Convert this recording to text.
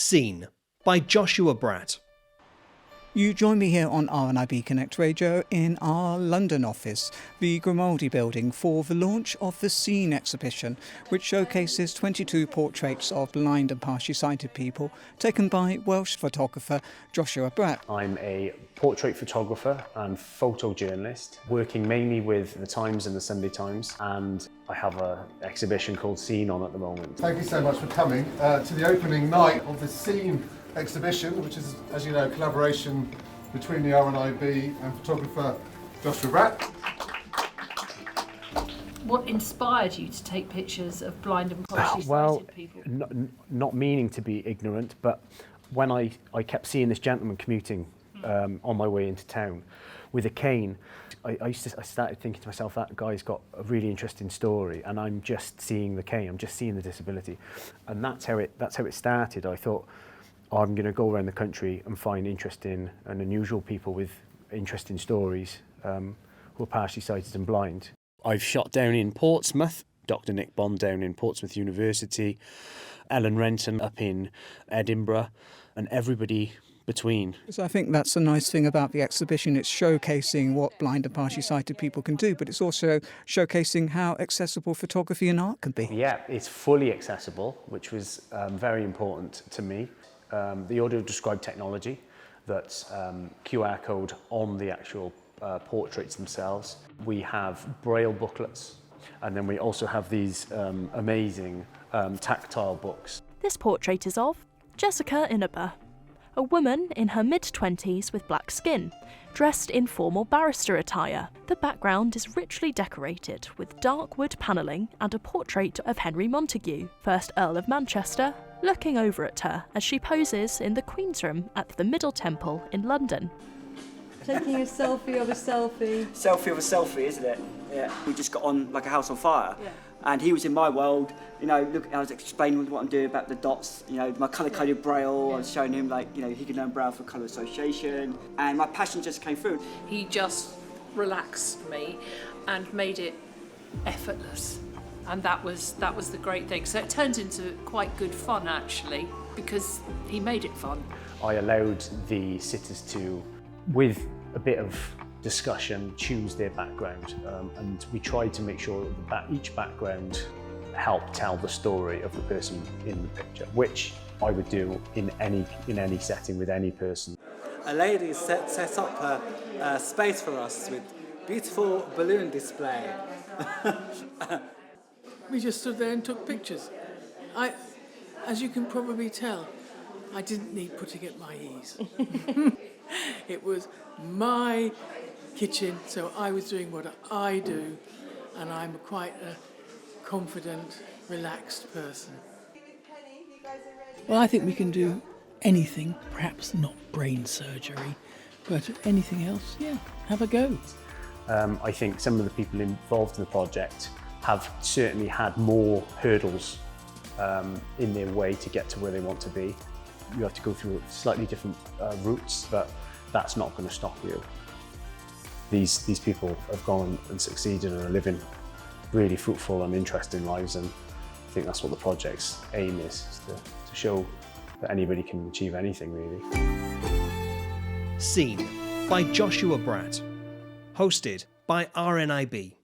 Scene by Joshua Bratt. You join me here on RNIB Connect Radio in our London office, the Grimaldi building, for the launch of the Scene exhibition, which showcases 22 portraits of blind and partially sighted people taken by Welsh photographer Joshua Bratt. I'm a portrait photographer and photojournalist, working mainly with the Times and the Sunday Times, and I have an exhibition called Scene on at the moment. Thank you so much for coming to the opening night of the Scene exhibition, which is, as you know, a collaboration between the RNIB and photographer Joshua Bratt. What inspired you to take pictures of blind and partially sighted people? Not meaning to be ignorant, but when I kept seeing this gentleman commuting on my way into town with a cane, I started thinking to myself, that guy's got a really interesting story, and I'm just seeing the cane, I'm just seeing the disability, and that's how it started. I thought, I'm going to go around the country and find interesting and unusual people with interesting stories who are partially sighted and blind. I've shot down in Portsmouth, Dr. Nick Bond down in Portsmouth University, Ellen Renton up in Edinburgh, and everybody between. So I think that's a nice thing about the exhibition. It's showcasing what blind and partially sighted people can do, but it's also showcasing how accessible photography and art can be. Yeah, it's fully accessible, which was very important to me. The audio-described technology, that's QR code on the actual portraits themselves. We have braille booklets, and then we also have these amazing tactile books. This portrait is of Jessica Inaba, a woman in her mid-20s with black skin, dressed in formal barrister attire. The background is richly decorated with dark wood panelling and a portrait of Henry Montagu, 1st Earl of Manchester, looking over at her as she poses in the Queen's Room at the Middle Temple in London. Taking a selfie of a selfie. Selfie of a selfie, isn't it? Yeah. We just got on like a house on fire. Yeah. And he was in my world, you know, look, I was explaining what I'm doing about the dots, you know, my colour-coded braille. Yeah. I was showing him, like, you know, he could learn braille for colour association, and my passion just came through. He just relaxed me and made it effortless. And that was the great thing. So it turned into quite good fun, actually, because he made it fun. I allowed the sitters to, with a bit of discussion, choose their background, and we tried to make sure that each background helped tell the story of the person in the picture, which I would do in any setting with any person. A lady set up a space for us with beautiful balloon display. We just stood there and took pictures. As you can probably tell, I didn't need putting at my ease. It was my kitchen, so I was doing what I do, and I'm quite a confident, relaxed person. Well, I think we can do anything, perhaps not brain surgery, but anything else, yeah, have a go. I think some of the people involved in the project have certainly had more hurdles in their way to get to where they want to be. You have to go through slightly different routes, but that's not going to stop you. These people have gone and succeeded and are living really fruitful and interesting lives, and I think that's what the project's aim is to show that anybody can achieve anything, really. Scene by Joshua Bratt. Hosted by RNIB.